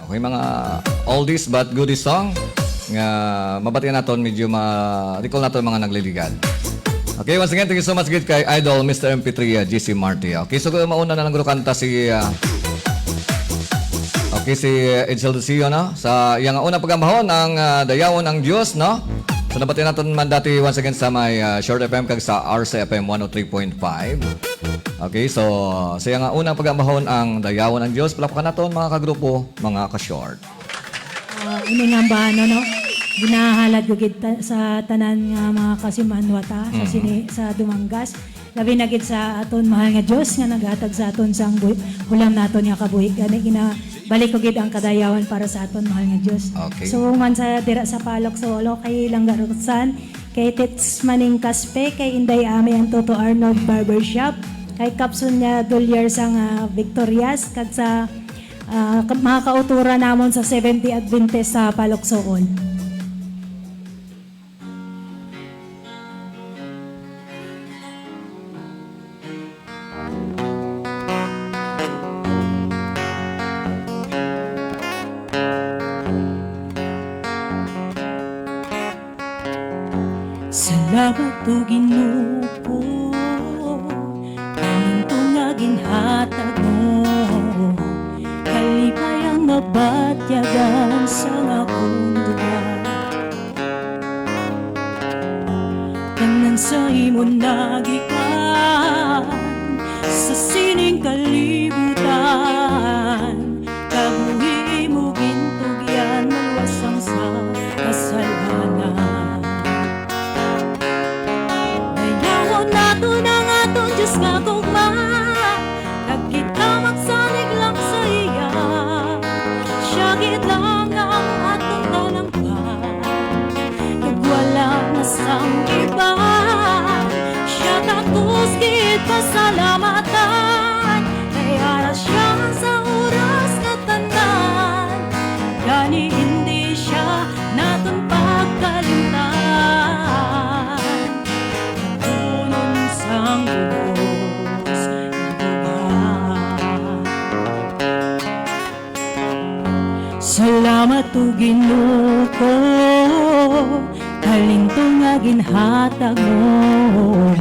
Okay, mga oldies but goodies song nga mabatian naton medyo ma-recall naton mga nagliligan. Okay, once again, thank you so much good kay Idol Mr. MP3 GC Marty. Okay, so mauna na lang guro kanta si si Edsel Lucio, no? Sa iyang una pagambahon ang dayawon ang Diyos, no? So nabatian naton man dati once again sa may Short FM kag sa RCFM 103.5. Okay, so siya nga unang pagambahon ang dayawon ng Diyos. Palakpakan naton mga kagrupo, mga ka-short. Ini nga ba, no? Ginahalad ko sa tanan nga mga kasimanwata sa Dumangas. Labi na gid sa aton mahal nga Diyos nga naghatag sa aton sang hulam naton nga kabuhi. Gani balik ko gid ang kadayawan para sa aton mahal nga Diyos. Okay. So man sa dira sa Palok Solo kay Langgarusan, kay Tits Maning Kaspe, kay Inday Ame ang Toto Arnold Barbershop, kay Kapson niya Dolyar sang Victorias, kag sa mga kautura namon sa 70 Adventist sa Palok Sool. Salamat o Ginoo ko, ang nga ginhatag mo, kalipayang mabatyagan sa akong lugar. Tanan sa imo nagikan, sa sining kalibutan, kabuhi mo gintugyan, maluwasang sa kasalanan. Diyos nga gugma, nagkita magsalig lang sa iya. Siya gid lang ang atong talangkan, nagwala na sang iba. Siya takus gid pasalamatan, kaya na siya sa oras nga tanan. Gani hindi siya naton pagkalimtan, nagtunon sang salamat o Ginoo ko, kalinto nga ginhatag mo,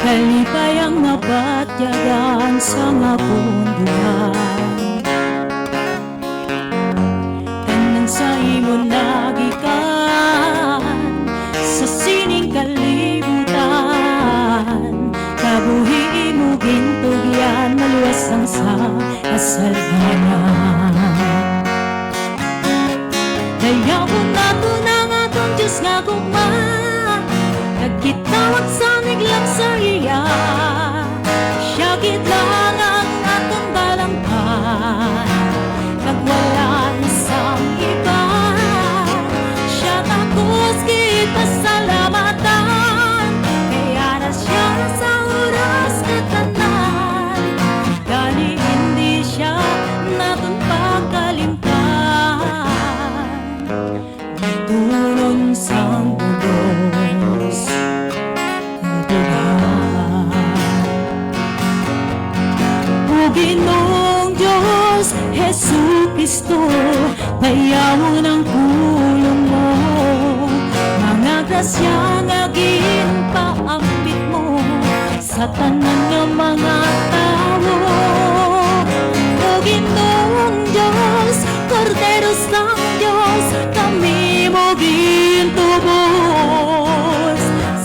kalipayang nabatyagan sa akong buhay. Tanan sa imo nagikan, sa sining kalibutan, kabuhi mo gintugyan, maluwasang sa kasalanan. Dayawon nato ng atong Diyos nga gugma, nagkitawag sa niglang sa iya. Siya gid lang ang atong balanghan, nagwala na sang iba. Siya takos gid pasalamatan, kaya na siya sa oras nga tanan. Gani hindi siya naton pagkalimtan, tulong sang Diyos kabuhan. O Ginoong Diyos Jesucristo, payamon ang pulong mo, mga grasya nga ginpaambit mo sa tanan nga mga tao. O Ginoong Diyos, Korderos ng Diyos, kami mo gintubos.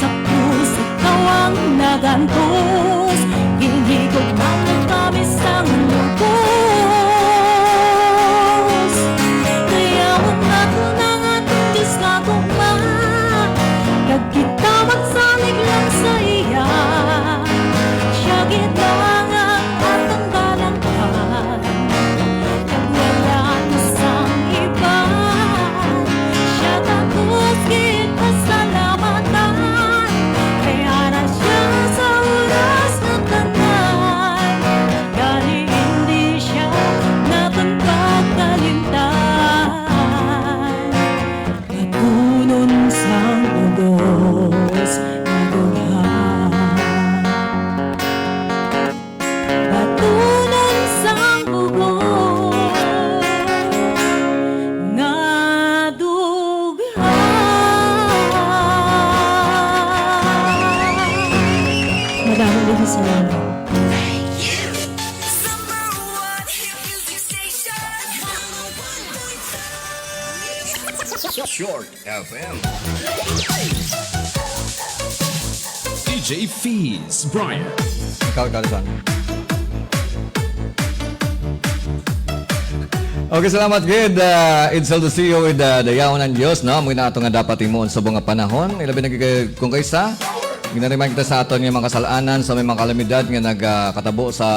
Sa krus ikaw ang nagantos, ginhigog lang kami sa lubos. Dayawon nato ng atong Diyos nga gugma, kag kita magsalig lang sa iya. Siya gid lang ang atong balanghan, kag wala na sang salamat. Short FM. DJ Fees, Brian. Ikaw, Kalisan. Okay, salamat, Gid. It's all to see you with the yaon ng Diyos, no? Muna ato nga dapat imoon sa mga panahon. Ilabi na kung kaysa, ginariman kita sa aton yung mga kasalanan sa may mga kalamidad nga nagkatabo sa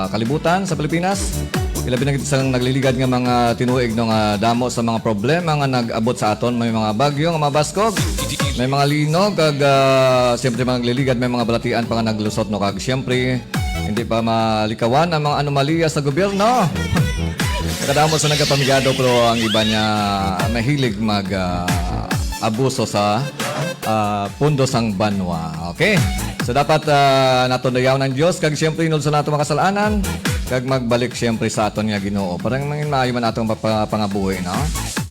kalibutan sa Pilipinas. Ilabi na kita sa nagliligad nga mga tinuig ng damo sa mga problema nga nag-abot sa aton. May mga bagyo, nga mga baskog, may mga linog, kag siyempre mga nagliligad, may mga balatian pa nga naglusot, no? Kag siyempre, hindi pa malikawan ang mga anomaliya sa gobyerno. Kadamo sa nagkapamigado pero ang iba niya mahilig mag-abuso sa pundos ang banwa. Okay? So dapat nato dayaw ng Diyos kag siyempre inul sa nato makasalanan kag magbalik siyempre sa aton nga Ginoo. Parang mangin maayo man atong pangabuhi, no?